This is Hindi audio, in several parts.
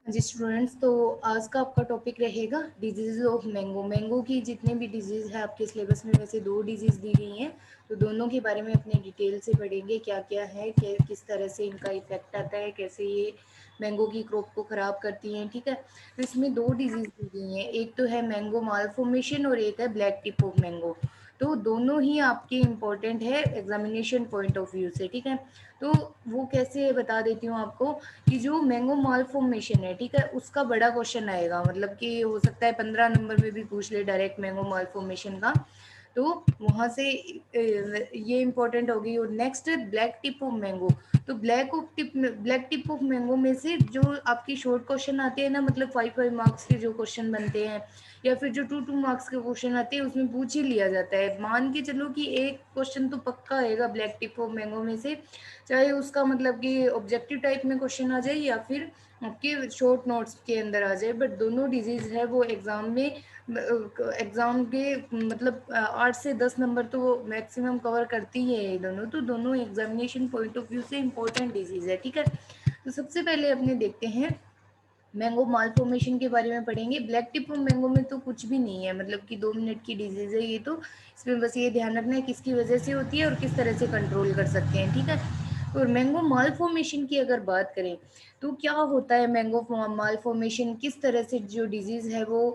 जी स्टूडेंट्स, तो आज का आपका टॉपिक रहेगा डिजीज ऑफ मैंगो। मैंगो की जितने भी डिजीज़ है आपके सिलेबस में, वैसे 2 डिजीज़ दी गई हैं, तो दोनों के बारे में अपने डिटेल से पढ़ेंगे क्या क्या है, किस तरह से इनका इफेक्ट आता है, कैसे ये मैंगो की क्रॉप को ख़राब करती हैं। ठीक है, तो इसमें 2 डिजीज़ दी गई हैं, एक तो है मैंगो माल फॉर्मेशन और एक है ब्लैक टिप ऑफ मैंगो। तो दोनों ही आपके इम्पोर्टेंट है एग्जामिनेशन पॉइंट ऑफ व्यू से। ठीक है, तो वो कैसे बता देती हूँ आपको कि जो मैंगो माल फॉर्मेशन है, ठीक है, उसका बड़ा क्वेश्चन आएगा, मतलब कि हो सकता है 15 नंबर में भी पूछ ले डायरेक्ट मैंगो माल फॉर्मेशन का, तो वहाँ से ये इंपॉर्टेंट होगी। और नेक्स्ट है ब्लैक टिप ऑफ मैंगो। तो ब्लैक टिप ऑफ मैंगो में से जो आपकी शॉर्ट क्वेश्चन आते हैं ना, मतलब 5 5 मार्क्स के जो क्वेश्चन बनते हैं या फिर जो 2 2 मार्क्स के क्वेश्चन आते हैं, उसमें पूछ ही लिया जाता है। मान के चलो कि एक क्वेश्चन तो पक्का आएगा ब्लैक टिप ऑफ मैंगो में से, चाहे उसका मतलब कि ऑब्जेक्टिव टाइप में क्वेश्चन आ जाए या फिर आपके शॉर्ट नोट्स के अंदर आ जाए, बट दोनों डिजीज़ है वो एग्ज़ाम में, एग्ज़ाम के मतलब 8 से 10 नंबर तो वो मैक्सिमम कवर करती ही है ये दोनों। तो दोनों एग्जामिनेशन पॉइंट ऑफ व्यू से इम्पोर्टेंट डिजीज़ है। ठीक है, तो सबसे पहले अपने देखते हैं मैंगो माल फॉर्मेशन के बारे में पढ़ेंगे। ब्लैक टिप ऑफ मैंगो में तो कुछ भी नहीं है, मतलब कि 2 मिनट की डिजीज़ है ये, तो इसमें बस ये ध्यान रखना है किसकी वजह से होती है और किस तरह से कंट्रोल कर सकते हैं। ठीक है, और मैंगो माल फॉर्मेशन की अगर बात करें तो क्या होता है मैंगो माल फॉर्मेशन, किस तरह से जो डिजीज़ है वो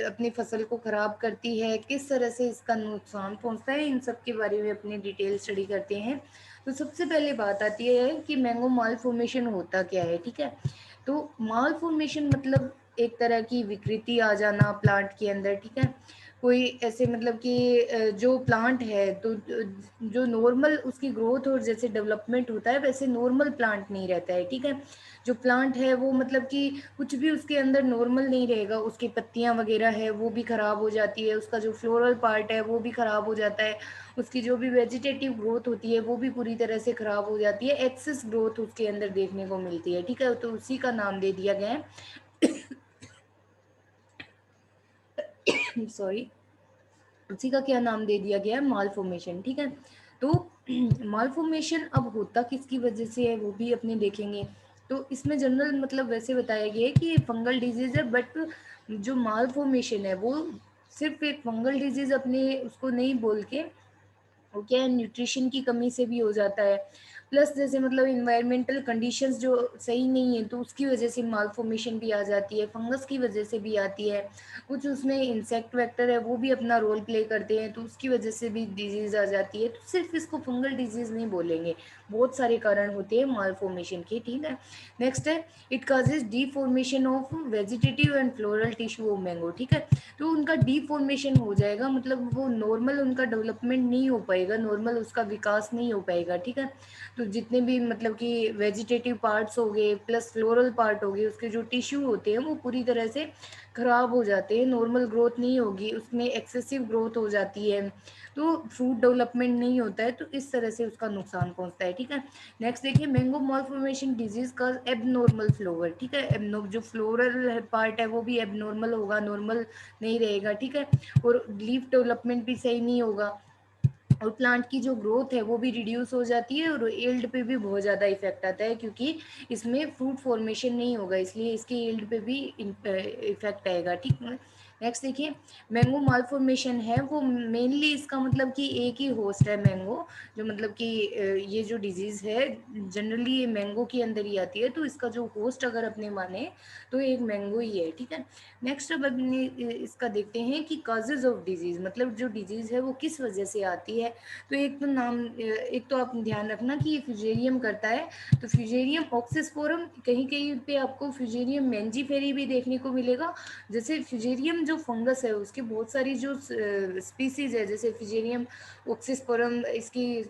अपनी फसल को ख़राब करती है, किस तरह से इसका नुकसान पहुंचता है, इन सब के बारे में अपनी डिटेल स्टडी करते हैं। तो सबसे पहले बात आती है कि मैंगो माल फॉर्मेशन होता क्या है। ठीक है, तो माल फॉर्मेशन मतलब एक तरह की विकृति आ जाना प्लांट के अंदर। ठीक है, कोई ऐसे मतलब कि जो प्लांट है तो जो नॉर्मल उसकी ग्रोथ और जैसे डेवलपमेंट होता है वैसे नॉर्मल प्लांट नहीं रहता है। ठीक है, जो प्लांट है वो मतलब कि कुछ भी उसके अंदर नॉर्मल नहीं रहेगा, उसकी पत्तियां वगैरह है वो भी ख़राब हो जाती है, उसका जो फ्लोरल पार्ट है वो भी ख़राब हो जाता है, उसकी जो भी वेजिटेटिव ग्रोथ होती है वो भी पूरी तरह से ख़राब हो जाती है, एक्सेस ग्रोथ उसके अंदर देखने को मिलती है। ठीक है, तो उसी का नाम दे दिया गया है सॉरी, उसी का क्या नाम दे दिया गया है, माल फॉर्मेशन। ठीक है, तो माल फॉर्मेशन अब होता किसकी वजह से है वो भी अपने देखेंगे। तो इसमें जनरल मतलब वैसे बताया गया है कि ये फंगल डिजीज है, बट जो माल फॉर्मेशन है वो सिर्फ एक फंगल डिजीज अपने उसको नहीं बोल के, वो क्या है, न्यूट्रिशन की कमी से भी हो जाता है, प्लस जैसे मतलब इन्वायरमेंटल कंडीशंस जो सही नहीं है तो उसकी वजह से माल फॉर्मेशन भी आ जाती है, फंगस की वजह से भी आती है, कुछ उसमें इंसेक्ट वेक्टर है वो भी अपना रोल प्ले करते हैं तो उसकी वजह से भी डिजीज़ आ जाती है। तो सिर्फ इसको फंगल डिजीज़ नहीं बोलेंगे, बहुत सारे कारण होते हैं माल फॉर्मेशन के। ठीक है, नेक्स्ट है it causes deformation of vegetative and floral tissue of mango. ठीक है, तो उनका डीफॉर्मेशन हो जाएगा, मतलब वो नॉर्मल उनका डेवलपमेंट नहीं हो पाएगा, नॉर्मल उसका विकास नहीं हो पाएगा। ठीक है, तो जितने भी मतलब कि वेजिटेटिव पार्ट्स हो गए प्लस फ्लोरल पार्ट हो गए, उसके जो टिश्यू होते हैं वो पूरी तरह से खराब हो जाते हैं, नॉर्मल ग्रोथ नहीं होगी, उसमें एक्सेसिव ग्रोथ हो जाती है, तो फ्रूट डेवलपमेंट नहीं होता है, तो इस तरह से उसका नुकसान पहुंचता है। ठीक है, नेक्स्ट देखिए मैंगो मालफॉर्मेशन डिजीज का एबनॉर्मल फ्लोवर। ठीक है, जो फ्लोरल पार्ट है वो भी एबनॉर्मल होगा, नॉर्मल नहीं रहेगा। ठीक है, और लीफ डेवलपमेंट भी सही नहीं होगा और प्लांट की जो ग्रोथ है वो भी रिड्यूस हो जाती है और यील्ड पे भी बहुत ज़्यादा इफेक्ट आता है, क्योंकि इसमें फ्रूट फॉर्मेशन नहीं होगा, इसलिए इसके यील्ड पे भी इफेक्ट आएगा। ठीक है, नेक्स्ट देखिए मैंगो माल फॉर्मेशन है वो मेनली इसका मतलब कि एक ही होस्ट है मैंगो, जो मतलब कि ये जो डिजीज़ है जनरली ये मैंगो के अंदर ही आती है, तो इसका जो होस्ट अगर अपने माने तो एक मैंगो ही है। ठीक है, नेक्स्ट अब अपने इसका देखते हैं कि काजेज ऑफ डिजीज़, मतलब जो डिजीज़ है वो किस वजह से आती है। तो एक तो आप ध्यान रखना कि ये फ्यूजेरियम करता है, तो फ्यूजेरियम ऑक्सिस्पोरम, कहीं कहीं पे आपको फ्यूजेरियम मैंजीफेरी भी देखने को मिलेगा। जैसे फ्यूजेरियम जो फंगस है उसकी बहुत सारी जो स्पीसीज है, जैसे फ्यूजेरियम ऑक्सिस्पोरम, इसकी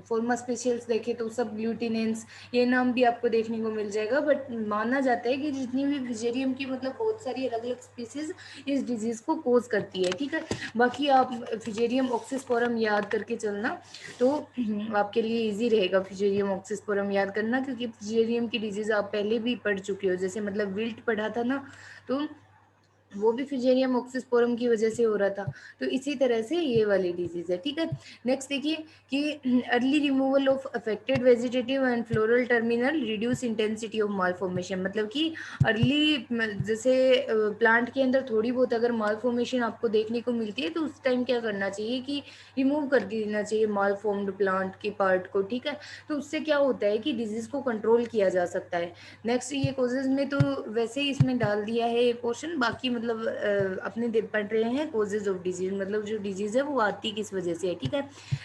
फॉर्मा स्पेशियल्स देखे तो सब ग्लूटिनेंस, ये नाम भी आपको देखने को मिल जाएगा, बट माना जाता है कि जितनी भी फ्यूजेरियम की मतलब बहुत सारी अलग अलग स्पीसीज इस डिजीज़ को कोज करती है। ठीक है, बाकी आप फ्यूजेरियम ऑक्सिस्पोरम याद करके चलना, तो आपके लिए इजी रहेगा फ्यूजेरियम ऑक्सिस्पोरम याद करना, क्योंकि फ्यूजेरियम की डिजीज़ आप पहले भी पढ़ चुके हो, जैसे मतलब विल्ट पढ़ा था ना, तो वो भी फिजेरियम ऑक्सीस्पोरम की वजह से हो रहा था। तो इसी तरह से ये वाली डिजीज़ है, ठीक है। नेक्स्ट देखिए कि early removal of affected vegetative and floral terminal reduce intensity of malformation, मतलब कि अर्ली जैसे प्लांट के अंदर थोड़ी बहुत अगर मालफॉर्मेशन आपको देखने को मिलती है तो उस टाइम क्या करना चाहिए कि रिमूव कर देना चाहिए मालफॉर्म्ड प्लांट के पार्ट को, ठीक है। तो उससे क्या होता है कि डिजीज़ को कंट्रोल किया जा सकता है। नेक्स्ट ये कोजेज में तो वैसे ही इसमें डाल दिया है ये पोर्शन, बाकी मतलब अपने पढ़ रहे हैं कोजेज ऑफ डिजीज, मतलब जो डिजीज है वो आती किस वजह से है, ठीक है।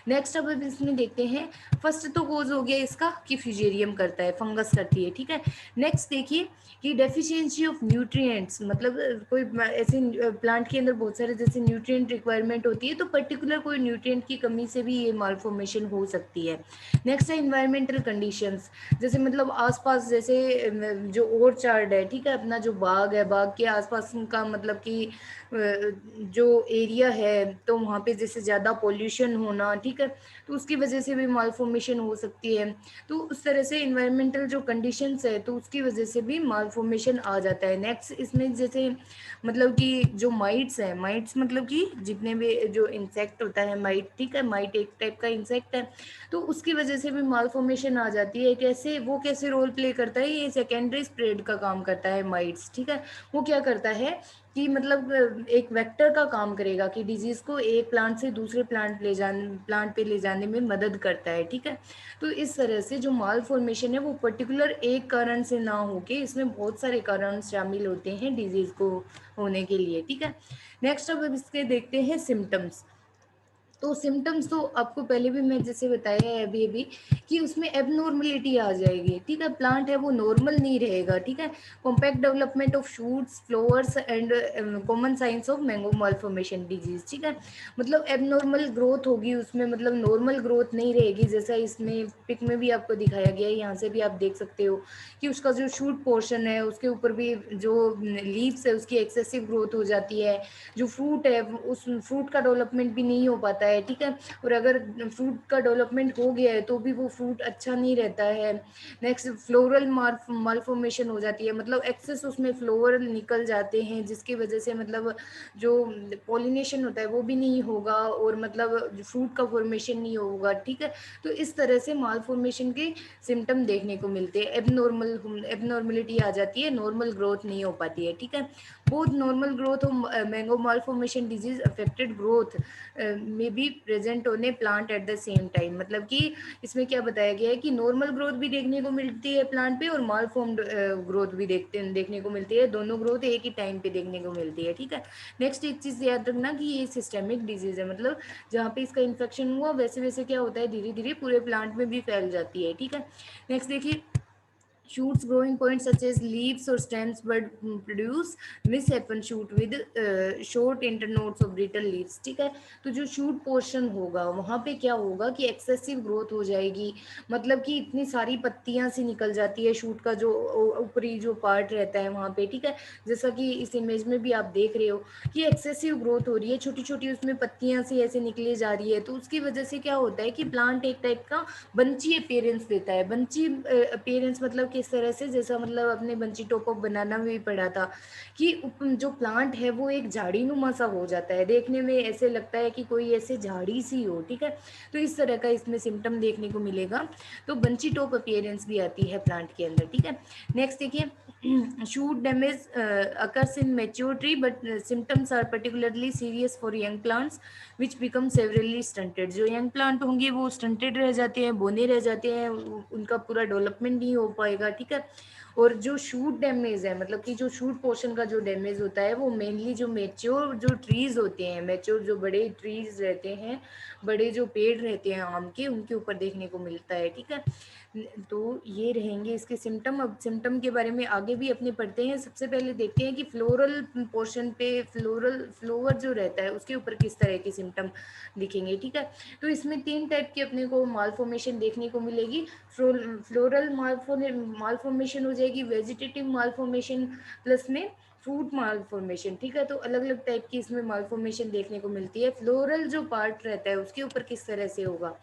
नेक्स्ट अब इसमें देखते हैं, फर्स्ट तो कोज हो गया इसका कि फ्यूजेरियम करता है, फंगस करती है, ठीक है। नेक्स्ट देखिए कि डेफिशिएंसी ऑफ न्यूट्रिएंट्स, मतलब कोई ऐसे प्लांट के अंदर बहुत सारे जैसे न्यूट्रिएंट रिक्वायरमेंट होती है, तो पर्टिकुलर कोई न्यूट्रिएंट की कमी से भी ये मालफॉर्मेशन हो सकती है। नेक्स्ट है इन्वायरमेंटल कंडीशंस, जैसे मतलब आसपास जैसे जो ओरचार्ड है, ठीक है, अपना जो बाग है, बाग के आसपास का मतलब कि जो एरिया है तो वहाँ पे जैसे ज़्यादा पोल्यूशन होना, ठीक है, तो उसकी वजह से भी मालफॉर्मेशन हो सकती है। तो उस तरह से इन्वायरमेंटल जो कंडीशंस है तो उसकी वजह से भी मालफॉर्मेशन आ जाता है। नेक्स्ट इसमें जैसे मतलब कि जो माइट्स हैं, माइट्स मतलब कि जितने भी जो इंसेक्ट होता है माइट, ठीक है, माइट एक टाइप का इंसेक्ट है, तो उसकी वजह से भी मालफॉर्मेशन आ जाती है। कैसे वो कैसे रोल प्ले करता है, ये सेकेंडरी स्प्रेड का काम करता है माइट्स, ठीक है। वो क्या करता है कि मतलब एक वेक्टर का काम करेगा कि डिजीज को एक प्लांट से दूसरे प्लांट पे ले जाने में मदद करता है, ठीक है। तो इस तरह से जो माल फॉर्मेशन है वो पर्टिकुलर एक कारण से ना होके इसमें बहुत सारे कारण शामिल होते हैं डिजीज को होने के लिए, ठीक है। नेक्स्ट अब इसके देखते हैं सिम्टम्स। तो सिम्टम्स तो आपको पहले भी मैं जैसे बताया है अभी अभी कि उसमें एबनॉर्मलिटी आ जाएगी, ठीक है, प्लांट है वो नॉर्मल नहीं रहेगा, ठीक है। Compact development of shoots, flowers and common science of mango malformation disease, ठीक है। मतलब एबनॉर्मल ग्रोथ होगी उसमें, मतलब नॉर्मल ग्रोथ नहीं रहेगी, जैसा इसमें पिक में भी आपको दिखाया गया है, यहाँ से भी आप देख सकते हो कि उसका जो शूट पोर्शन है उसके ऊपर भी जो लीव्स है उसकी एक्सेसिव ग्रोथ हो जाती है। जो फ्रूट है उस फ्रूट का डेवलपमेंट भी नहीं हो पाता है, ठीक है। और अगर फ्रूट का डेवलपमेंट हो गया है तो भी वो फ्रूट अच्छा नहीं रहता है। नेक्स्ट फ्लोरल मालफॉर्मेशन हो जाती है, मतलब एक्सेस उसमें फ्लोवर निकल जाते हैं जिसकी वजह से मतलब जो पॉलिनेशन होता है वो भी नहीं होगा और मतलब फ्रूट का फॉर्मेशन नहीं होगा, ठीक है। तो इस तरह से मालफॉर्मेशन के सिम्टम देखने को मिलते हैं। एबनॉर्मलिटी आ जाती है, नॉर्मल ग्रोथ नहीं हो पाती है, ठीक है। बोथ नॉर्मल ग्रोथ और mango malformation disease affected growth में भी प्रेजेंट होने plant at the same time, मतलब कि इसमें क्या बताया गया है कि नॉर्मल ग्रोथ भी देखने को मिलती है प्लांट पे और मालफॉर्म्ड ग्रोथ भी देखने को मिलती है, दोनों ग्रोथ एक ही टाइम पे देखने को मिलती है, ठीक है। नेक्स्ट एक चीज़ याद रखना कि ये सिस्टेमिक डिजीज है, मतलब जहाँ पे इसका इन्फेक्शन हुआ वैसे वैसे क्या होता है धीरे धीरे पूरे प्लांट में भी फैल जाती है, ठीक है। नेक्स्ट देखिए, shoots growing points such as leaves or stems but produce misshapen shoot with short internodes of brittle leaves, ठीक है। तो जो शूट पोर्शन होगा वहाँ पे क्या होगा कि एक्सेसिव ग्रोथ हो जाएगी, मतलब कि इतनी सारी पत्तियां सी निकल जाती है शूट का जो ऊपरी जो पार्ट रहता है वहाँ पे, ठीक है। जैसा कि इस इमेज में भी आप देख रहे हो कि एक्सेसिव ग्रोथ हो रही है, छोटी छोटी उसमें पत्तियां सी ऐसे निकली जा रही है, तो उसकी वजह से क्या होता है कि प्लांट एक टाइप का बंची अपीयरेंस देता है। बंची अपीयरेंस मतलब किस तरह से, जैसा मतलब अपने बंची टॉप ऑफ बनाना में भी पढ़ा था कि जो प्लांट है वो एक झाड़ी नुमा सा हो जाता है, देखने में ऐसे लगता है कि कोई ऐसे झाड़ी सी हो, ठीक है। तो इस तरह का इसमें सिम्टम देखने को मिलेगा। तो बंची टॉप अपीयरेंस भी आती है प्लांट के अंदर, ठीक है। नेक्स्ट देखिए, shoot damage occurs in mature tree but symptoms are particularly serious for young plants which become severely stunted। जो यंग प्लांट होंगे वो स्टंटेड रह जाते हैं, बोने रह जाते हैं, उनका पूरा डेवलपमेंट नहीं हो पाएगा, ठीक है। और जो शूट डैमेज है, मतलब कि जो शूट पोर्शन का जो डैमेज होता है वो मेनली जो मेच्योर जो ट्रीज होते हैं, मेच्योर जो बड़े ट्रीज रहते हैं, बड़े जो पेड़ रहते हैं आम के, उनके ऊपर देखने को मिलता है, ठीक है। तो ये रहेंगे इसके सिम्टम। अब सिम्टम के बारे में आगे भी अपने पढ़ते हैं। सबसे पहले देखते हैं कि फ्लोरल पोर्शन पे फ्लोवर जो रहता है उसके ऊपर किस तरह के सिम्टम दिखेंगे, ठीक है। तो इसमें 3 टाइप की अपने को मालफॉर्मेशन देखने को मिलेगी। फ्लोरल मालफॉर्मेशन हो जाएगी, वेजिटेटिव मालफॉर्मेशन प्लस में फ्रूट मालफॉर्मेशन, ठीक है। तो अलग अलग टाइप की इसमें मालफॉर्मेशन देखने को मिलती है। फ्लोरल जो पार्ट रहता है उसके ऊपर किस तरह से होगा,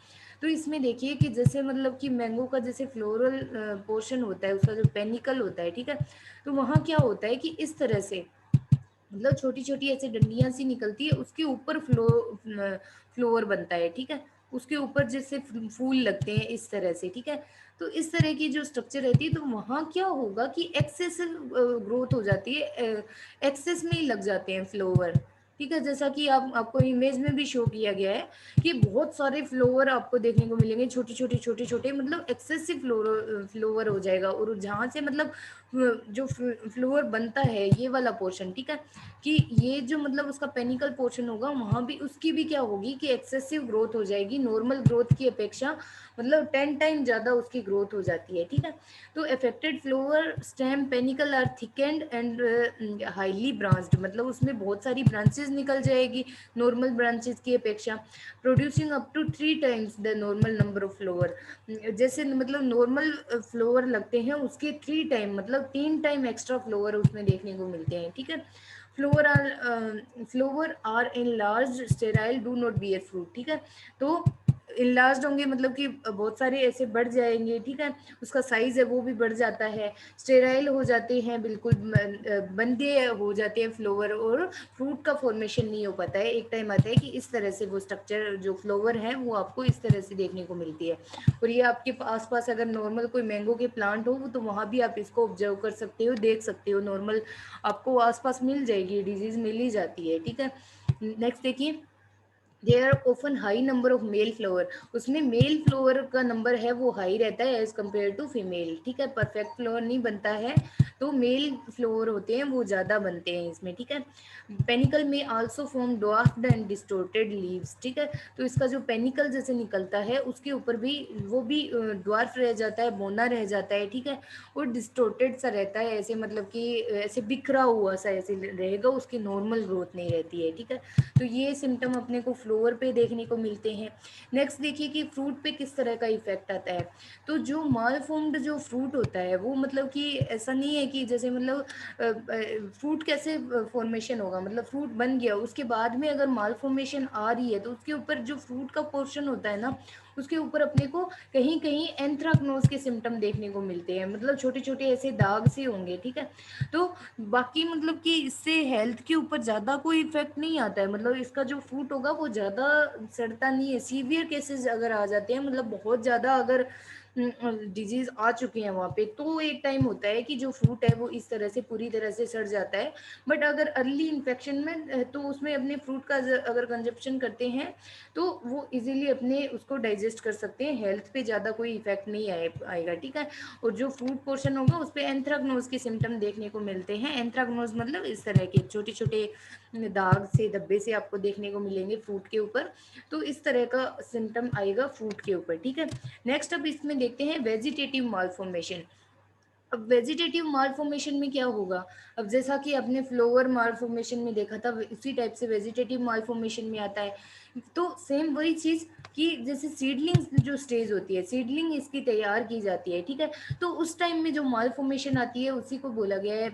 तो इसमें देखिए कि जैसे मतलब कि मैंगो का जैसे फ्लोरल पोर्शन होता है, उसका जो पेनिकल होता है, ठीक है। तो वहाँ क्या होता है कि इस तरह से मतलब छोटी छोटी ऐसे डंडियां सी निकलती है, उसके ऊपर फ्लोवर बनता है, ठीक है। उसके ऊपर जैसे फूल लगते हैं इस तरह से, ठीक है। तो इस तरह की जो स्ट्रक्चर रहती है, तो वहाँ क्या होगा कि एक्सेसिव ग्रोथ हो जाती है, एक्सेस में ही लग जाते हैं फ्लोवर, ठीक है। जैसा कि आप आपको इमेज में भी शो किया गया है कि बहुत सारे फ्लोवर आपको देखने को मिलेंगे, छोटे छोटे छोटे छोटे, मतलब एक्सेसिव फ्लोवर हो जाएगा। और जहाँ से मतलब जो फ्लोवर बनता है ये वाला पोर्शन, ठीक है, कि ये जो मतलब उसका पेनिकल पोर्शन होगा, वहाँ भी उसकी भी क्या होगी कि एक्सेसिव ग्रोथ हो जाएगी, नॉर्मल ग्रोथ की अपेक्षा मतलब 10 टाइम ज़्यादा उसकी ग्रोथ हो जाती है, ठीक है। तो affected flower stem panicle are thickened and highly branched, मतलब उसमें बहुत सारी ब्रांचेस निकल जाएगी नॉर्मल ब्रांचेस की अपेक्षा, producing up to 3 times the normal number of flower. जैसे मतलब नॉर्मल फ्लोवर लगते हैं उसके 3 टाइम, मतलब 3 टाइम एक्स्ट्रा फ्लोवर उसमें देखने को मिलते हैं, ठीक है। Flower are in large sterile do not bear fruit, ठीक है। तो इनलार्ज होंगे मतलब कि बहुत सारे ऐसे बढ़ जाएंगे, ठीक है, उसका साइज है वो भी बढ़ जाता है, स्टेराइल हो जाते हैं, बिल्कुल बंदे हो जाते हैं फ्लोवर, और फ्रूट का फॉर्मेशन नहीं हो पाता है। एक टाइम आता है कि इस तरह से वो स्ट्रक्चर जो फ्लोवर है वो आपको इस तरह से देखने को मिलती है। और ये आपके आस पास अगर नॉर्मल कोई मैंगो के प्लांट हो तो वहाँ भी आप इसको ऑब्जर्व कर सकते हो, देख सकते हो, नॉर्मल आपको आसपास मिल जाएगी, डिजीज मिल ही जाती है, ठीक है। नेक्स्ट देखिए, there are often high number of male flower, उसमें मेल फ्लावर का नंबर है वो हाई रहता है एज कम्पेयर टू फीमेल, ठीक है। परफेक्ट फ्लावर नहीं बनता है, तो मेल फ्लावर होते हैं वो ज़्यादा बनते हैं इसमें, ठीक है। पेनिकल में also form dwarfed and distorted leaves, ठीक है। तो इसका जो पेनिकल जैसे निकलता है उसके ऊपर भी वो भी ड्वार्फ रह जाता है, बौना रह जाता है, ठीक है। और डिस्टोर्टेड सा रहता है, ऐसे मतलब कि ऐसे बिखरा हुआ सा ऐसे रहेगा, उसकी नॉर्मल ग्रोथ नहीं रहती है, ठीक है। तो ये सिम्टम अपने को फ्लोवर पे देखने को मिलते हैं। नेक्स्ट देखिए कि फ्रूट पे किस तरह का इफेक्ट आता है। तो जो माल फॉर्म्ड जो फ्रूट होता है वो मतलब कि ऐसा नहीं है कि जैसे मतलब फ्रूट कैसे फॉर्मेशन होगा, मतलब फ्रूट बन गया उसके बाद में अगर माल फॉर्मेशन आ रही है तो उसके ऊपर जो फ्रूट का पोर्शन होता है ना, उसके ऊपर अपने को कहीं कहीं एंथ्राक्नोज के सिम्टम देखने को मिलते हैं, मतलब छोटे छोटे ऐसे दाग से होंगे, ठीक है। तो बाकी मतलब कि इससे हेल्थ के ऊपर ज़्यादा कोई इफेक्ट नहीं आता है, मतलब इसका जो फ्रूट होगा वो ज़्यादा सड़ता नहीं है। सीवियर केसेस अगर आ जाते हैं, मतलब बहुत ज़्यादा अगर डिजीज आ चुकी है वहाँ पे, तो एक टाइम होता है कि जो फ्रूट है वो इस तरह से पूरी तरह से सड़ जाता है। बट अगर अर्ली इन्फेक्शन में तो उसमें अपने फ्रूट का अगर कंजप्शन करते हैं तो वो इजीली अपने उसको डाइजेस्ट कर सकते हैं, हेल्थ पे ज़्यादा कोई इफेक्ट नहीं आएगा, ठीक है। और जो फ्रूट पोर्शन होगा उस पर एंथ्राक्नोज के सिम्टम देखने को मिलते हैं। एंथ्राक्नोज मतलब इस तरह के छोटे छोटे दाग से धब्बे से आपको देखने को मिलेंगे फ्रूट के ऊपर, तो इस तरह का सिम्टम आएगा फ्रूट के ऊपर, ठीक है। नेक्स्ट अब इसमें देखते हैं वेजिटेटिव मालफॉर्मेशन। अब वेजिटेटिव मालफॉर्मेशन में क्या होगा, अब जैसा कि आपने फ्लोवर मालफॉर्मेशन में देखा था उसी टाइप से वेजिटेटिव मालफॉर्मेशन में आता है। तो सेम वही चीज़ कि जैसे सीडलिंग जो स्टेज होती है, सीडलिंग इसकी तैयार की जाती है, ठीक है। तो उस टाइम में जो मालफॉर्मेशन आती है उसी को बोला गया है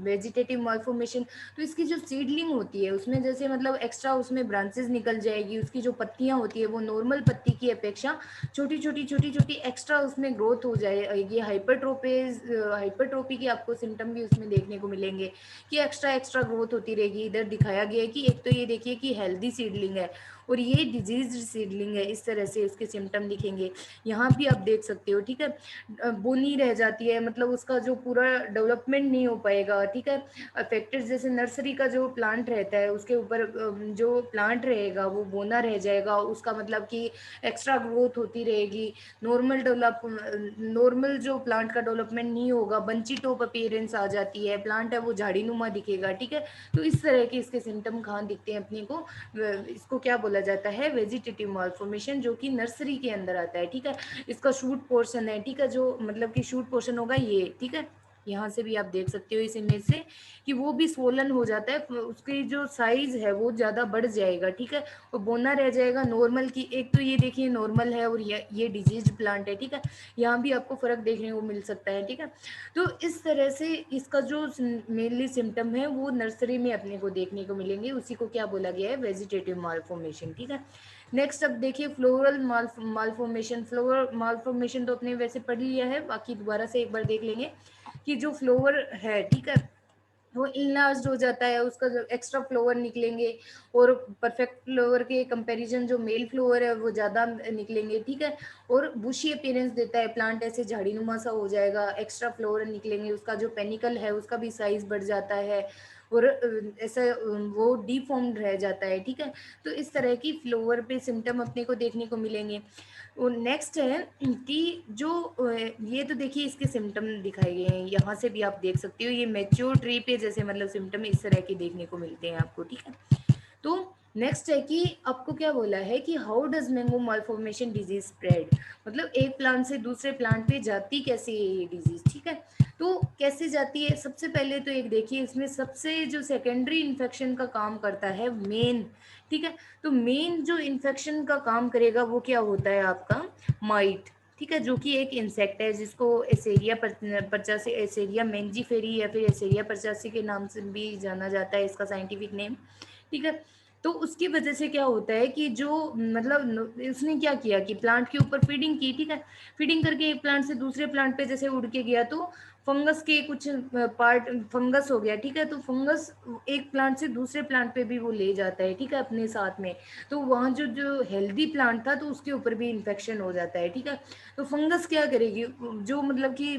वेजिटेटिव मालफॉर्मेशन। तो इसकी जो सीडलिंग होती है उसमें जैसे मतलब एक्स्ट्रा उसमें ब्रांचेस निकल जाएगी, उसकी जो पत्तियां होती है वो नॉर्मल पत्ती की अपेक्षा छोटी छोटी छोटी छोटी एक्स्ट्रा उसमें ग्रोथ हो जाएगी। हाइपरट्रोपी के आपको सिम्टम भी उसमें देखने को मिलेंगे कि एक्स्ट्रा एक्स्ट्रा ग्रोथ होती रहेगी। इधर दिखाया गया है कि एक तो ये देखिए कि हेल्दी सीडलिंग है और ये डिजीज सीडलिंग है, इस तरह से उसके सिम्टम दिखेंगे। यहाँ भी आप देख सकते हो, ठीक है। बोनी रह जाती है, मतलब उसका जो पूरा डेवलपमेंट नहीं हो पाएगा, ठीक है। अफेक्टेड जैसे नर्सरी का जो प्लांट रहता है उसके ऊपर जो प्लांट रहेगा वो बोना रह जाएगा, उसका मतलब कि एक्स्ट्रा ग्रोथ होती रहेगी, नॉर्मल जो प्लांट का डेवलपमेंट नहीं होगा, बंची टॉप अपीयरेंस आ जाती है, प्लांट है वो झाड़ी नुमा दिखेगा, ठीक है। तो इस तरह के इसके सिम्टम कहाँ दिखते हैं अपने को, इसको क्या बोला जाता है वेजिटेटिव मालफॉर्मेशन, जो कि नर्सरी के अंदर आता है, ठीक है। इसका शूट पोर्शन है, ठीक है, जो मतलब कि शूट पोर्शन होगा ये, ठीक है। यहाँ से भी आप देख सकते हो इस इमेज से कि वो भी स्वोलन हो जाता है, उसकी जो साइज है वो ज़्यादा बढ़ जाएगा, ठीक है। और बोना रह जाएगा नॉर्मल की, एक तो ये देखिए नॉर्मल है और ये डिजीज प्लांट है, ठीक है। यहाँ भी आपको फर्क देखने को मिल सकता है, ठीक है। तो इस तरह से इसका जो मेनली सिम्टम है वो नर्सरी में अपने को देखने को मिलेंगे, उसी को क्या बोला गया है वेजिटेटिव मालफॉर्मेशन, ठीक है। नेक्स्ट अब देखिए फ्लोरल मालफॉर्मेशन। फ्लोरल मालफॉर्मेशन तो अपने वैसे पढ़ लिया है, बाकी दोबारा से एक बार देख लेंगे कि जो फ्लोवर है, ठीक है, वो इनलार्ज्ड हो जाता है, उसका जो एक्स्ट्रा फ्लावर निकलेंगे, और परफेक्ट फ्लावर के कंपैरिजन जो मेल फ्लावर है वो ज़्यादा निकलेंगे, ठीक है। और बुशी अपीयरेंस देता है प्लांट, ऐसे झाड़ीनुमा सा हो जाएगा, एक्स्ट्रा फ्लावर निकलेंगे, उसका जो पेनिकल है उसका भी साइज बढ़ जाता है, और ऐसा वो डीफॉर्म्ड रह जाता है, ठीक है। तो इस तरह की फ्लावर पे सिम्टम अपने को देखने को मिलेंगे। और नेक्स्ट है कि जो ये तो देखिए इसके सिम्टम दिखाए गए हैं, यहाँ से भी आप देख सकते हो, ये मैच्योर ट्री पे जैसे मतलब सिम्टम इस तरह के देखने को मिलते हैं आपको, ठीक है। तो नेक्स्ट है कि आपको क्या बोला है कि how does mango malformation disease spread, मतलब एक प्लांट से दूसरे प्लांट पे जाती कैसे है ये डिजीज, ठीक है। तो कैसे जाती है, सबसे पहले तो एक देखिए इसमें सबसे जो सेकेंडरी इन्फेक्शन का काम करता है मेन, ठीक है। तो मेन जो इन्फेक्शन का काम करेगा वो क्या होता है आपका माइट, ठीक है, जो कि एक इंसेक्ट है जिसको एसेरिया परचासी, एसेरिया मेंजीफेरी या फिर एसेरिया परचासी के नाम से भी जाना जाता है, इसका साइंटिफिक नेम, ठीक है। तो उसकी वजह से क्या होता है कि जो मतलब उसने क्या किया कि प्लांट के ऊपर फीडिंग की, ठीक है। फीडिंग करके एक प्लांट से दूसरे प्लांट पे जैसे उड़ के गया, तो फंगस के कुछ पार्ट फंगस हो गया, ठीक है। तो फंगस एक प्लांट से दूसरे प्लांट पे भी वो ले जाता है, ठीक है, अपने साथ में। तो वहाँ जो जो हेल्दी प्लांट था तो उसके ऊपर भी इन्फेक्शन हो जाता है, ठीक है। तो फंगस क्या करेगी, जो मतलब कि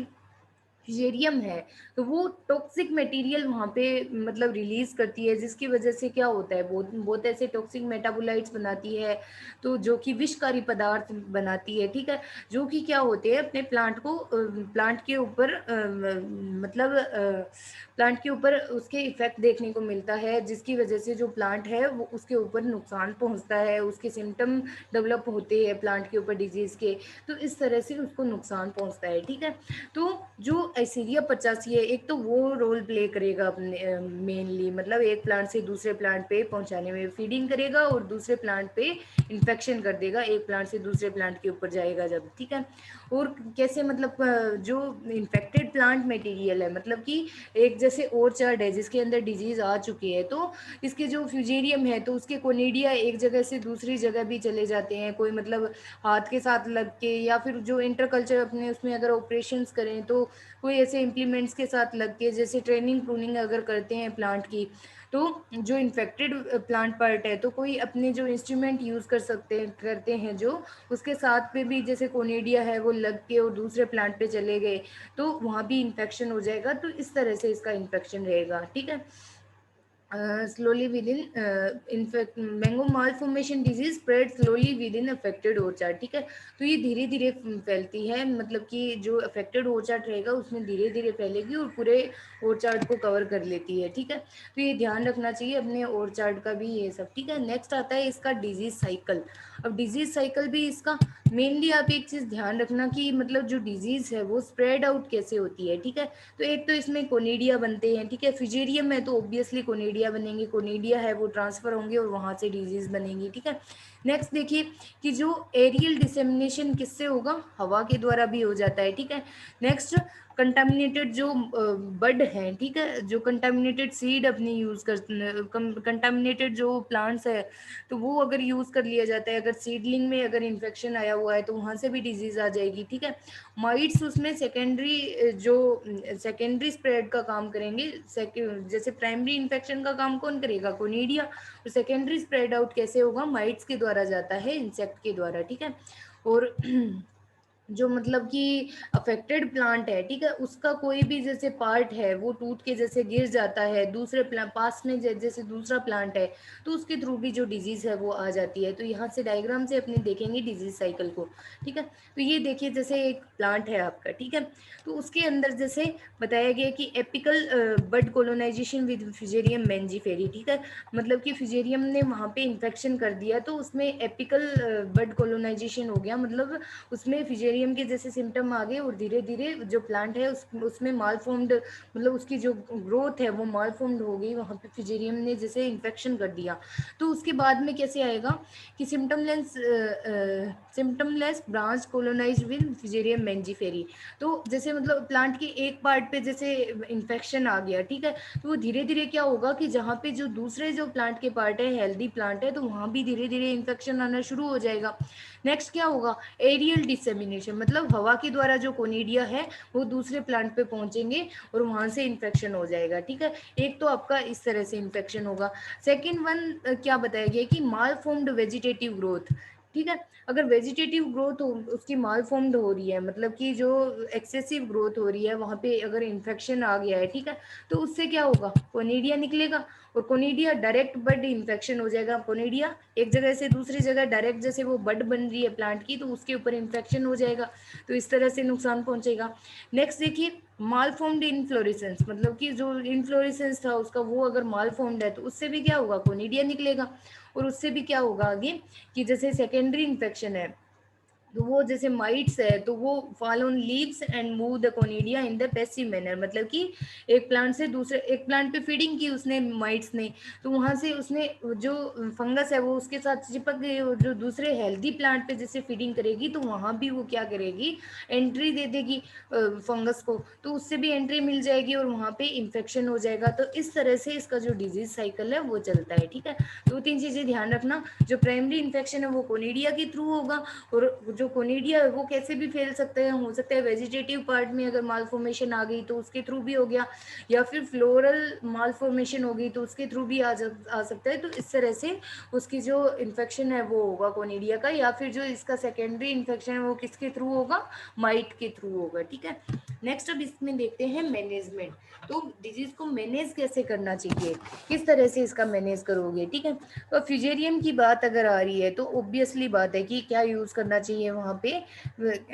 फिजेरियम है, तो वो टॉक्सिक मटेरियल वहाँ पे मतलब रिलीज करती है, जिसकी वजह से क्या होता है, बहुत बहुत ऐसे टॉक्सिक मेटाबोलाइट्स बनाती है, तो जो कि विषकारी पदार्थ बनाती है, ठीक है। जो कि क्या होते हैं अपने प्लांट को प्लांट के ऊपर मतलब प्लांट के ऊपर उसके इफेक्ट देखने को मिलता है, जिसकी वजह से जो प्लांट है वो उसके ऊपर नुकसान पहुंचता है, उसके सिम्टम डेवलप होते हैं प्लांट के ऊपर डिजीज के, तो इस तरह से उसको नुकसान पहुंचता है, ठीक है। तो जो एसीरिया 85 है, एक तो वो रोल प्ले करेगा अपने मेनली, मतलब एक प्लांट से दूसरे प्लांट पे पहुंचाने में फीडिंग करेगा, और दूसरे प्लांट पे इन्फेक्शन कर देगा, एक प्लांट से दूसरे प्लांट के ऊपर जाएगा जब, ठीक है। और कैसे मतलब जो इन्फेक्टेड प्लांट मटेरियल है, मतलब कि एक जैसे ओरचार्ड है जिसके अंदर डिजीज आ चुकी है, तो इसके जो फ्यूजेरियम है तो उसके कोनिडिया एक जगह से दूसरी जगह भी चले जाते हैं, कोई मतलब हाथ के साथ लग के, या फिर जो इंटरकल्चर अपने उसमें अगर ऑपरेशंस करें तो कोई ऐसे इम्प्लीमेंट्स के साथ लग के, जैसे ट्रेनिंग प्रूनिंग अगर करते हैं प्लांट की, तो जो इन्फेक्टेड प्लांट पार्ट है तो कोई अपने जो इंस्ट्रूमेंट यूज़ कर सकते हैं करते हैं जो उसके साथ पे भी जैसे कोनेडिया है वो लग के और दूसरे प्लांट पे चले गए, तो वहाँ भी इन्फेक्शन हो जाएगा, तो इस तरह से इसका इन्फेक्शन रहेगा, ठीक है। Slowly within infect mango malformation disease spread slowly within affected orchard, ठीक है। तो ये धीरे धीरे फैलती है, मतलब कि जो अफेक्टेड ओरचार्ड रहेगा उसमें धीरे धीरे फैलेगी और पूरे ओरचार्ड को कवर कर लेती है, ठीक है। तो ये ध्यान रखना चाहिए अपने ओरचार्ड का भी ये सब, ठीक है। नेक्स्ट आता है इसका डिजीज साइकिल। अब डिजीज साइकिल भी इसका मेनली आप एक चीज़ ध्यान रखना कि मतलब जो डिजीज़ है वो स्प्रेड आउट कैसे होती है, ठीक है। तो एक तो इसमें कोनिडिया बनते हैं, ठीक है, फिजेरियम है तो ऑब्वियसली कोनिडिया बनेंगे, कोनिडिया है वो ट्रांसफर होंगे और वहाँ से डिजीज बनेगी, ठीक है। नेक्स्ट देखिए कि जो एरियल डिसेमिनेशन किससे होगा, हवा के द्वारा भी हो जाता है, ठीक है। नेक्स्ट कंटामिनेटेड जो बड हैं, ठीक है, जो कंटामिनेटेड सीड अपनी यूज़ कर, कंटामिनेटेड जो प्लांट्स है तो वो अगर यूज़ कर लिया जाता है, अगर सीडलिंग में अगर इन्फेक्शन आया हुआ है तो वहाँ से भी डिजीज़ आ जाएगी, ठीक है। माइट्स उसमें सेकेंडरी जो सेकेंडरी स्प्रेड का काम करेंगे, जैसे प्राइमरी इन्फेक्शन का काम कौन करेगा, कोनिडिया, और सेकेंडरी स्प्रेड आउट कैसे होगा, माइट्स के द्वारा जाता है, इंसेक्ट के द्वारा, ठीक है। और जो मतलब कि अफेक्टेड प्लांट है, ठीक है, उसका कोई भी जैसे पार्ट है वो टूट के जैसे गिर जाता है दूसरे पास में, जैसे दूसरा प्लांट है तो उसके थ्रू भी जो डिजीज है वो आ जाती है। तो यहाँ से डायग्राम से अपने देखेंगे डिजीज साइकिल को, ठीक है। तो ये देखिए जैसे एक प्लांट है आपका, ठीक है, तो उसके अंदर जैसे बताया गया कि एपिकल बड कोलोनाइजेशन विद फिजेरियम मेंजीफेरी, ठीक है, मतलब कि फिजेरियम ने वहाँ पे इन्फेक्शन कर दिया तो उसमें एपिकल बड कोलोनाइजेशन हो गया, मतलब उसमें फिजेरियम के जैसे सिम्टम आ गए और धीरे धीरे जो प्लांट है उसमें मालफॉर्म्ड, मतलब उसकी जो ग्रोथ है वो मालफॉर्म्ड हो गई, वहाँ पे फिजेरियम ने जैसे इन्फेक्शन कर दिया। तो उसके बाद में कैसे आएगा कि सिम्टमलेस ब्रांच कोलोनाइज विद फिजेरियम मेंजीफेरी। तो जैसे मतलब प्लांट के एक पार्ट पे जैसे इन्फेक्शन आ गया, ठीक है, तो वो धीरे धीरे क्या होगा कि जहाँ पे जो दूसरे जो प्लांट के पार्ट है हेल्दी प्लांट है तो वहाँ भी धीरे धीरे इन्फेक्शन आना शुरू हो जाएगा। नेक्स्ट क्या होगा, एरियल ट्रांसमिशन, मतलब हवा के द्वारा जो कोनिडिया है वो दूसरे प्लांट पे पहुंचेंगे और वहां से इन्फेक्शन हो जाएगा, ठीक है। एक तो आपका इस तरह से इन्फेक्शन होगा। सेकेंड वन क्या बताया गया कि माल फॉर्म्ड वेजिटेटिव ग्रोथ, ठीक है। अगर वेजिटेटिव ग्रोथ उसकी माल फॉर्म्ड हो रही है, मतलब कि जो एक्सेसिव ग्रोथ हो रही है वहाँ पे अगर इन्फेक्शन आ गया है, ठीक है, तो उससे क्या होगा, कोनिडिया निकलेगा और कोनिडिया डायरेक्ट बड इन्फेक्शन हो जाएगा। कोनिडिया एक जगह से दूसरी जगह डायरेक्ट, जैसे वो बड बन रही है प्लांट की, तो उसके ऊपर इन्फेक्शन हो जाएगा, तो इस तरह से नुकसान पहुंचेगा। नेक्स्ट देखिए, माल फॉर्म्ड इनफ्लोरेसेंस, मतलब कि जो इनफ्लोरेसेंस था उसका वो अगर माल फॉर्म्ड है तो उससे भी क्या होगा, कोनिडिया निकलेगा। और उससे भी क्या होगा आगे कि जैसे सेकेंडरी इन्फेक्शन है, तो वो जैसे माइट्स है तो वो fall on leaves and move the conidia in the passive manner, मतलब कि एक प्लांट से दूसरे, एक प्लांट पे फीडिंग की उसने माइट्स ने, तो वहां से उसने जो फंगस है वो उसके साथ चिपक गई, और जो दूसरे हेल्दी प्लांट पे जैसे फीडिंग करेगी तो वहां भी वो क्या करेगी, एंट्री दे देगी फंगस को, तो उससे भी एंट्री मिल जाएगी और वहां पे इन्फेक्शन हो जाएगा। तो इस तरह से इसका जो डिजीज साइकिल है वो चलता है, ठीक है। दो तीन चीजें ध्यान रखना, जो प्राइमरी इन्फेक्शन है वो कोनिडिया के थ्रू होगा, और जो कोनिडिया है वो कैसे भी फैल सकते हैं, हो सकता है वेजिटेटिव पार्ट में अगर मालफॉर्मेशन आ गई तो उसके थ्रू भी हो गया, या फिर फ्लोरल मालफॉर्मेशन हो गई तो उसके थ्रू भी आ सकता है। तो इस तरह से उसकी जो इन्फेक्शन है वो होगा कोनिडिया का, या फिर जो इसका सेकेंडरी इन्फेक्शन है वो किसके थ्रू होगा, माइट के थ्रू होगा, ठीक है। नेक्स्ट अब इसमें देखते हैं मैनेजमेंट, तो डिजीज को मैनेज कैसे करना चाहिए, किस तरह से इसका मैनेज करोगे, ठीक है। तो फ्यूजेरियम की बात अगर आ रही है तो ऑब्वियसली बात है कि क्या यूज़ करना चाहिए वहाँ पे,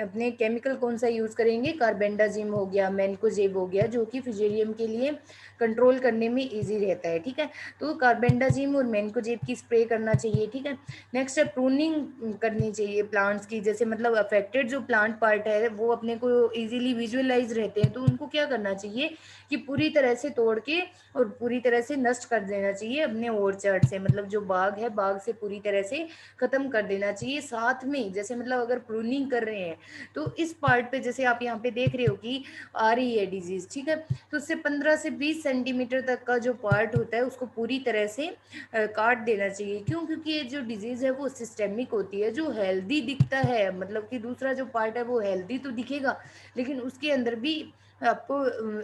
अपने केमिकल कौन सा यूज़ करेंगे, कार्बेंडाजिम हो गया, मैनकोजेब हो गया, जो कि फ्यूजेरियम के लिए कंट्रोल करने में इजी रहता है, ठीक है। तो कार्बेंडाजिम और मैनकोजेब की स्प्रे करना चाहिए, ठीक है। नेक्स्ट है प्रूनिंग करनी चाहिए प्लांट्स की, जैसे मतलब अफेक्टेड जो प्लांट पार्ट है वो अपने को इजीली विजुअलाइज रहते हैं, तो उनको क्या करना चाहिए कि पूरी तरह से तोड़ के और पूरी तरह से नष्ट कर देना चाहिए अपने ओरचार्ड से, मतलब जो बाग है बाग से पूरी तरह से खत्म कर देना चाहिए। साथ में जैसे मतलब अगर प्रूनिंग कर रहे हैं तो इस पार्ट पे जैसे आप यहाँ पे देख रहे हो कि आ रही है डिजीज, ठीक है, तो उससे 15 से 20 सेंटीमीटर तक का जो पार्ट होता है उसको पूरी तरह से काट देना चाहिए। क्यों? क्योंकि ये जो डिजीज है वो सिस्टेमिक होती है, जो हेल्दी दिखता है, मतलब कि दूसरा जो पार्ट है वो हेल्दी तो दिखेगा लेकिन उसके अंदर भी आपको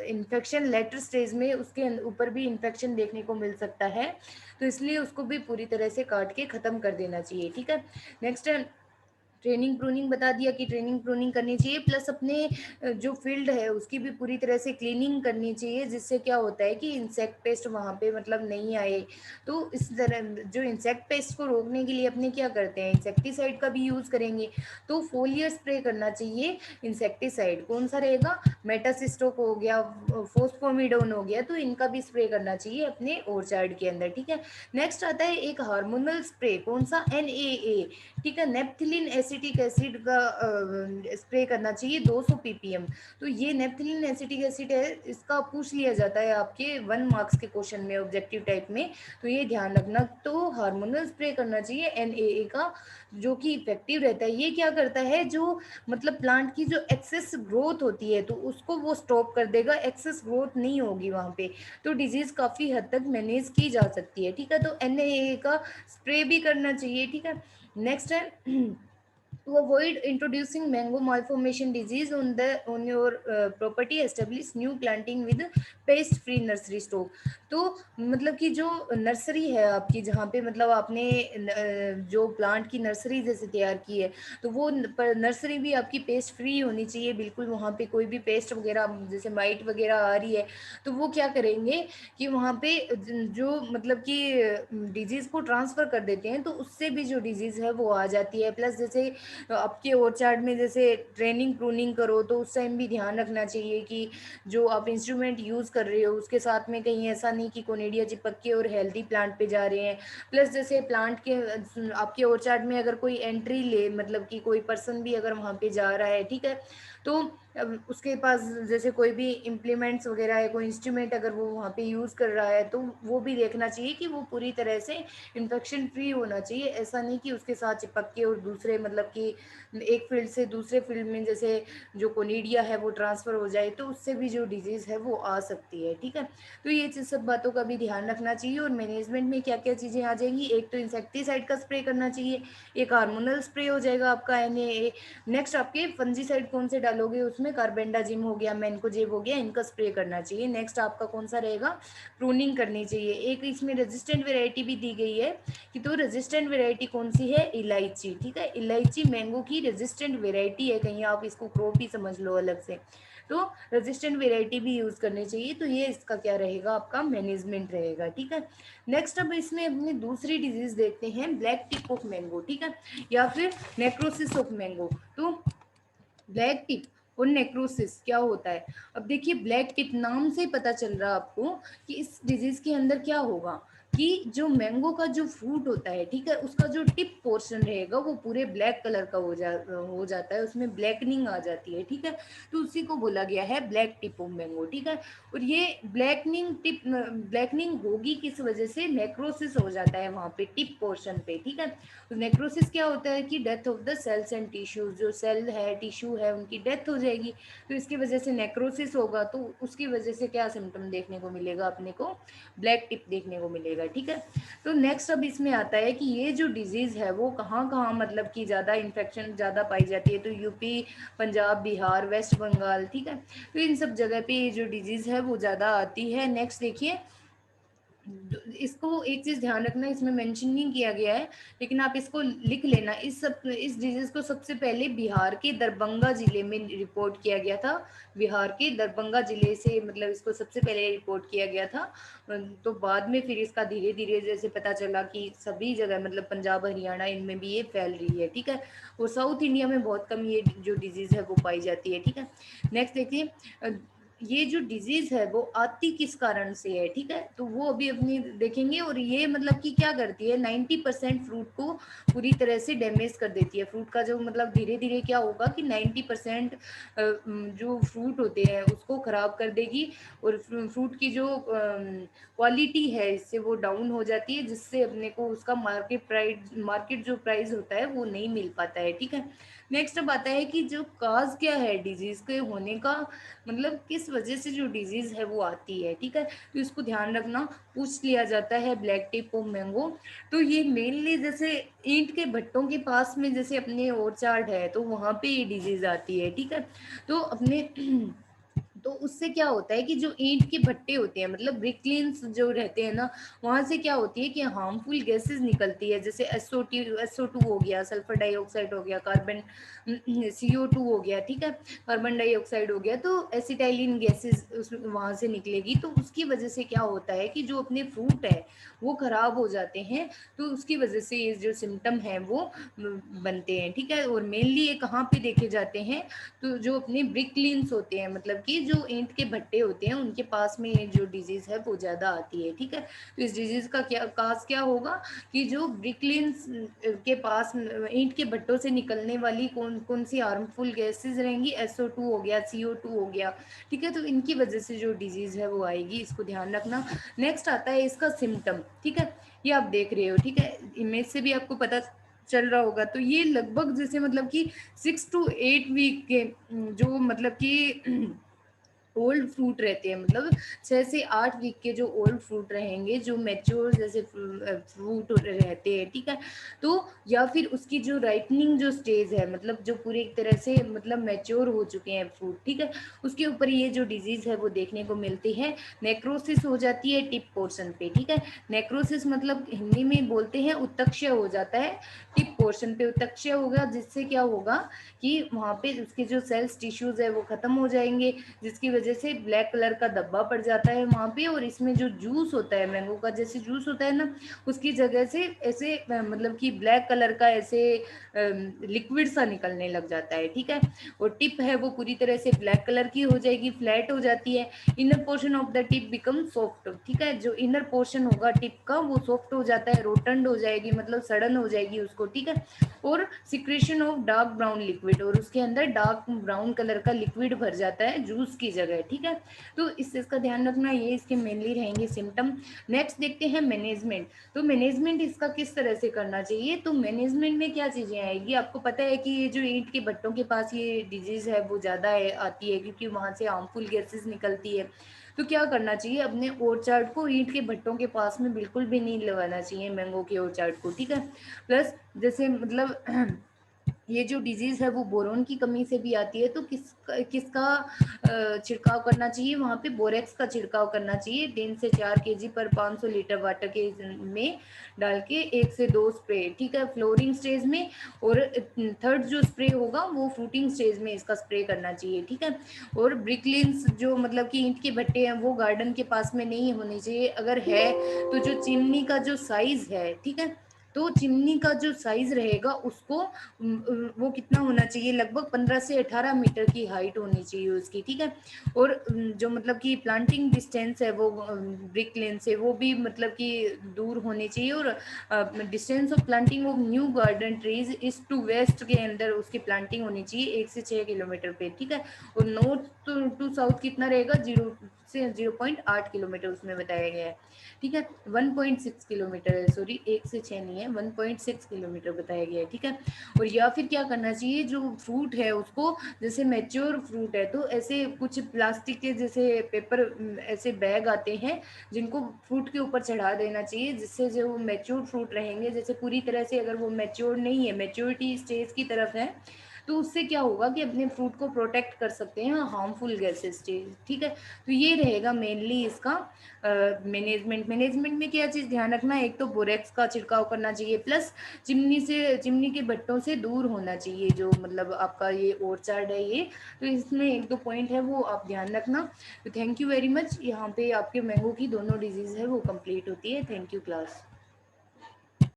इन्फेक्शन लेटर स्टेज में उसके ऊपर भी इन्फेक्शन देखने को मिल सकता है, तो इसलिए उसको भी पूरी तरह से काट के ख़त्म कर देना चाहिए, ठीक है। नेक्स्ट है ट्रेनिंग प्रूनिंग, बता दिया कि ट्रेनिंग प्रूनिंग करनी चाहिए, प्लस अपने जो फील्ड है उसकी भी पूरी तरह से क्लीनिंग करनी चाहिए, जिससे क्या होता है कि इंसेक्ट पेस्ट वहाँ पे मतलब नहीं आए। तो इस तरह जो इंसेक्ट पेस्ट को रोकने के लिए अपने क्या करते हैं, इंसेक्टिसाइड का भी यूज़ करेंगे, तो फोलियर स्प्रे करना चाहिए। इंसेक्टिसाइड कौन सा रहेगा, मेटासिस्टोक हो गया, फोस्फोमिडोन हो गया, तो इनका भी स्प्रे करना चाहिए अपने ओरचार्ड के अंदर, ठीक है। नेक्स्ट आता है एक हार्मोनल स्प्रे, कौन सा, NAA, ठीक है, नेप्थिलिन एसिटिक एसिड का स्प्रे करना चाहिए 200 ppm। तो ये नेप्थिलिन एसिटिक एसिड है, इसका पूछ लिया जाता है आपके 1 मार्क्स के क्वेश्चन में ऑब्जेक्टिव टाइप में, तो ये ध्यान रखना। तो हार्मोनल स्प्रे करना चाहिए NAA का, जो कि इफेक्टिव रहता है। ये क्या करता है, जो मतलब प्लांट की जो एक्सेस ग्रोथ होती है तो उसको वो स्टॉप कर देगा, एक्सेस ग्रोथ नहीं होगी वहाँ पे, तो डिजीज काफ़ी हद तक मैनेज की जा सकती है, ठीक है। तो NAA का स्प्रे भी करना चाहिए, ठीक है। नेक्स्ट है to avoid introducing mango malformation disease on your property, establish new planting with pest free nursery stock। तो मतलब कि जो नर्सरी है आपकी, जहाँ पे मतलब आपने जो प्लांट की नर्सरी जैसे तैयार की है, तो वो नर्सरी भी आपकी पेस्ट फ्री होनी चाहिए बिल्कुल, वहाँ पे कोई भी पेस्ट वगैरह जैसे माइट वगैरह आ रही है तो वो क्या करेंगे कि वहाँ पे जो मतलब कि डिजीज़ को ट्रांसफ़र कर देते हैं, तो उससे भी जो डिजीज़ है वो आ जाती है। प्लस जैसे आपके ओरचार्ड में जैसे ट्रेनिंग प्रूनिंग करो तो उस टाइम भी ध्यान रखना चाहिए कि जो आप इंस्ट्रूमेंट यूज़ कर रहे हो उसके साथ में कहीं ऐसा नहीं कि कोनिडिया चिपक के और हेल्दी प्लांट पे जा रहे हैं। प्लस जैसे प्लांट के आपके ओरचार्ड में अगर कोई एंट्री ले, मतलब कि कोई पर्सन भी अगर वहाँ पे जा रहा है, ठीक है, तो अब उसके पास जैसे कोई भी इम्प्लीमेंट्स वगैरह है, कोई इंस्ट्रूमेंट अगर वो वहाँ पे यूज़ कर रहा है, तो वो भी देखना चाहिए कि वो पूरी तरह से इन्फेक्शन फ्री होना चाहिए। ऐसा नहीं कि उसके साथ चिपक के और दूसरे मतलब कि एक फील्ड से दूसरे फील्ड में जैसे जो कोनिडिया है वो ट्रांसफ़र हो जाए, तो उससे भी जो डिजीज़ है वो आ सकती है, ठीक है। तो ये चीज़ सब बातों का भी ध्यान रखना चाहिए। और मैनेजमेंट में क्या क्या चीज़ें आ जाएंगी, एक तो इंसेक्टिसाइड का स्प्रे करना चाहिए, एक हार्मोनल स्प्रे हो जाएगा आपका NA। नेक्स्ट आपके फंजीसाइड कौन से डालोगे, उसमें कार्बेंडाजिम हो गया, मैनकोजेब हो गया, इनका स्प्रे करना चाहिए। नेक्स्ट आपका कौन सा रहेगा, प्रूनिंग करनी चाहिए। एक इसमें रेजिस्टेंट वेराइटी भी दी गई है कि तो रेजिस्टेंट वेराइटी कौन सी है, इलायची, ठीक है। इलायची मैंगो की रेजिस्टेंट वेराइटी है, कहीं आप इसको क्रॉप ही समझ लो अलग से, तो रेजिस्टेंट वेराइटी भी यूज़ करनी चाहिए। तो ये इसका क्या रहेगा, आपका मैनेजमेंट रहेगा, ठीक है। नेक्स्ट अब इसमें अपनी दूसरी डिजीज़ देखते हैं, ब्लैक टिप ऑफ मैंगो, ठीक है, या फिर नेक्रोसिस ऑफ मैंगो। तो ब्लैक टिप और नेक्रोसिस क्या होता है, अब देखिए ब्लैक टिप नाम से पता चल रहा है आपको कि इस डिजीज के अंदर क्या होगा कि जो मैंगो का जो फ्रूट होता है, ठीक है, उसका जो टिप पोर्शन रहेगा वो पूरे ब्लैक कलर का हो जाता है, उसमें ब्लैकनिंग आ जाती है, ठीक है। तो उसी को बोला गया है ब्लैक टिप ऑफ मैंगो, ठीक है। और ये ब्लैकनिंग होगी किस वजह से, नेक्रोसिस हो जाता है वहाँ पे टिप पोर्शन पे, ठीक है। तो नेक्रोसिस क्या होता है कि death of the cells and tissues, जो सेल है टिश्यू है उनकी डेथ हो जाएगी, तो इसकी वजह से नेक्रोसिस होगा, तो उसकी वजह से क्या सिम्टम देखने को मिलेगा अपने को, ब्लैक टिप देखने को मिलेगा, ठीक है। तो नेक्स्ट अब इसमें आता है कि ये जो डिजीज़ है वो कहाँ कहाँ मतलब कि ज़्यादा इन्फेक्शन ज़्यादा पाई जाती है, तो यूपी, पंजाब, बिहार, वेस्ट बंगाल, ठीक है। तो इन सब जगह पे ये जो डिजीज़ है वो ज़्यादा आती है। नेक्स्ट देखिए, इसको एक चीज़ ध्यान रखना, इसमें मेंशन नहीं किया गया है लेकिन आप इसको लिख लेना, इस डिजीज़ को सबसे पहले बिहार के दरभंगा ज़िले में रिपोर्ट किया गया था। बिहार के दरभंगा ज़िले से मतलब इसको सबसे पहले रिपोर्ट किया गया था। तो बाद में फिर इसका धीरे धीरे जैसे पता चला कि सभी जगह मतलब पंजाब, हरियाणा, इनमें भी ये फैल रही है, ठीक है। और साउथ इंडिया में बहुत कम ये जो डिजीज़ है वो पाई जाती है, ठीक है। नेक्स्ट देखिए, ये जो डिजीज है वो आती किस कारण से है, ठीक है, तो वो अभी अपनी देखेंगे। और ये मतलब कि क्या करती है, 90% फ्रूट को पूरी तरह से डैमेज कर देती है। फ्रूट का जो मतलब धीरे धीरे क्या होगा कि 90% जो फ्रूट होते हैं उसको खराब कर देगी, और फ्रूट की जो क्वालिटी है इससे वो डाउन हो जाती है, जिससे अपने को उसका मार्केट जो प्राइस होता है वो नहीं मिल पाता है, ठीक है। नेक्स्ट अब आता है कि जो काज क्या है डिजीज के होने का, मतलब किस वजह से जो डिजीज है वो आती है, ठीक है। तो इसको ध्यान रखना, पूछ लिया जाता है ब्लैक टिप ऑफ मैंगो। तो ये मेनली जैसे ईंट के भट्टों के पास में जैसे अपने ओरचार्ड है तो वहां पे ये डिजीज आती है, ठीक है। तो अपने तो उससे क्या होता है कि जो ईंट के भट्टे होते हैं मतलब ब्रिकलिन्स जो रहते हैं ना, वहां से क्या होती है कि हार्मफुल गैसेस निकलती है, जैसे SO2 हो गया, सल्फर डाइऑक्साइड हो गया, कार्बन CO2 हो गया, ठीक है, कार्बन डाइऑक्साइड हो गया, तो एसिटाइलिन गैसेस उस वहाँ से निकलेगी। तो उसकी वजह से क्या होता है कि जो अपने फ्रूट है वो खराब हो जाते हैं, तो उसकी वजह से ये जो सिम्टम है वो बनते हैं, ठीक है। और मेनली ये कहाँ पे देखे जाते हैं, तो जो अपने ब्रिकलिन्स होते हैं मतलब कि जो ईंट के भट्टे होते हैं उनके पास में ये जो डिजीज़ है वो ज़्यादा आती है, ठीक है। तो इस डिजीज़ का क्या काज क्या होगा कि जो ब्रिकलिन्स के पास ईंट के भट्टों से निकलने वाली कौन कौन सी हार्मफुल गैसेज रहेंगी, SO2 हो गया, CO2 हो गया, ठीक है। तो इनकी वजह से जो डिजीज़ है वो आएगी, इसको ध्यान रखना। नेक्स्ट आता है इसका सिम्टम, ठीक है, ये आप देख रहे हो, ठीक है, इमेज से भी आपको पता चल रहा होगा। तो ये लगभग जैसे मतलब कि 6 to 8 वीक के जो मतलब कि ओल्ड फ्रूट रहते हैं, मतलब 6 से 8 वीक के जो ओल्ड फ्रूट रहेंगे, जो मैच्योर जैसे फ्रूट रहते हैं, ठीक है। तो या फिर उसकी जो राइपनिंग जो स्टेज है मतलब जो पूरी एक तरह से मतलब मैच्योर हो चुके हैं फ्रूट, ठीक है, उसके ऊपर ये जो डिजीज है वो देखने को मिलती है। नेक्रोसिस हो जाती है टिप पोर्शन पे, ठीक है। नेक्रोसिस मतलब हिंदी में बोलते हैं उत्तक्षय हो जाता है, टिप पोर्शन पे उत्तक्षय होगा, जिससे क्या होगा कि वहाँ पे उसके जो सेल्स टिश्यूज है वो खत्म हो जाएंगे, जिसकी वजह वजह से ब्लैक कलर का धब्बा पड़ जाता है वहाँ पे, और इसमें जो जूस होता है मैंगो का, जैसे जूस होता है ना, उसकी जगह से ऐसे मतलब कि ब्लैक कलर का ऐसे लिक्विड सा निकलने लग जाता है, ठीक है। और टिप है वो पूरी तरह से ब्लैक कलर की हो जाएगी, फ्लैट हो जाती है। Inner portion of the tip become soft, ठीक है, जो इनर पोर्शन होगा टिप का वो सॉफ्ट हो जाता है, रोटंड हो जाएगी, मतलब सड़न हो जाएगी उसको, ठीक है। और secretion of dark brown liquid, और उसके अंदर डार्क ब्राउन कलर का लिक्विड भर जाता है जूस की जगह, ठीक है। तो इस चीज़ का ध्यान रखना, ये इसके मेनली रहेंगे सिम्टम। नेक्स्ट देखते हैं मैनेजमेंट। तो मैनेजमेंट इसका किस तरह से करना चाहिए, तो मैनेजमेंट में क्या चीज़ें आएगी, आपको पता है कि ये जो ईंट के भट्टों के पास ये डिजीज़ है वो ज़्यादा आती है, क्योंकि वहाँ से हार्मफुल गैसेस निकलती है। तो क्या करना चाहिए, अपने ओरचार्ड को ईंट के भट्टों के पास में बिल्कुल भी नहीं लगाना चाहिए, मैंगो के ओरचार्ड को, ठीक है। प्लस जैसे मतलब ये जो डिजीज़ है वो बोरोन की कमी से भी आती है, तो किसका छिड़काव करना चाहिए, वहाँ पे बोरेक्स का छिड़काव करना चाहिए, 3 से 4 kg पर 500 लीटर वाटर के में डाल के 1 से 2 स्प्रे, ठीक है, फ्लोरिंग स्टेज में। और थर्ड जो स्प्रे होगा वो फ्रूटिंग स्टेज में इसका स्प्रे करना चाहिए, ठीक है। और ब्रिकलिन्स जो मतलब कि ईंट के भट्टे हैं वो गार्डन के पास में नहीं होने चाहिए, अगर है तो जो चिमनी का जो साइज़ है, ठीक है, तो चिमनी का जो साइज रहेगा उसको वो कितना होना चाहिए, लगभग 15 से 18 मीटर की हाइट होनी चाहिए उसकी, ठीक है। और जो मतलब कि प्लांटिंग डिस्टेंस है वो ब्रिक लेन से वो भी मतलब कि दूर होनी चाहिए, और distance of planting of new garden trees east to west के अंदर उसकी प्लांटिंग होनी चाहिए 1 से 6 किलोमीटर पे, ठीक है। और नॉर्थ टू साउथ कितना रहेगा, 0 से 0.8 किलोमीटर उसमें बताया गया है, ठीक है। 1.6 किलोमीटर है, सॉरी 1 से 6 नहीं है, 1.6 किलोमीटर बताया गया है, ठीक है। और या फिर क्या करना चाहिए, जो फ्रूट है उसको, जैसे मैच्योर फ्रूट है तो ऐसे कुछ प्लास्टिक के जैसे पेपर ऐसे बैग आते हैं जिनको फ्रूट के ऊपर चढ़ा देना चाहिए, जिससे जो मैच्योर फ्रूट रहेंगे, जैसे पूरी तरह से अगर वो मैच्योर नहीं है, मैच्योरिटी स्टेज की तरफ है, तो उससे क्या होगा कि अपने फ्रूट को प्रोटेक्ट कर सकते हैं हार्मफुल गैसेस से, ठीक है। तो ये रहेगा मेनली इसका मैनेजमेंट में क्या चीज़ ध्यान रखना है, एक तो बोरेक्स का छिड़काव करना चाहिए, प्लस चिमनी के भट्टों से दूर होना चाहिए, जो मतलब आपका ये ओरचार्ड है ये। तो इसमें 1-2 पॉइंट है वो आप ध्यान रखना। तो थैंक यू वेरी मच, यहाँ पे आपके मैंगो की दोनों डिजीज़ है वो कंप्लीट होती है। Thank you class.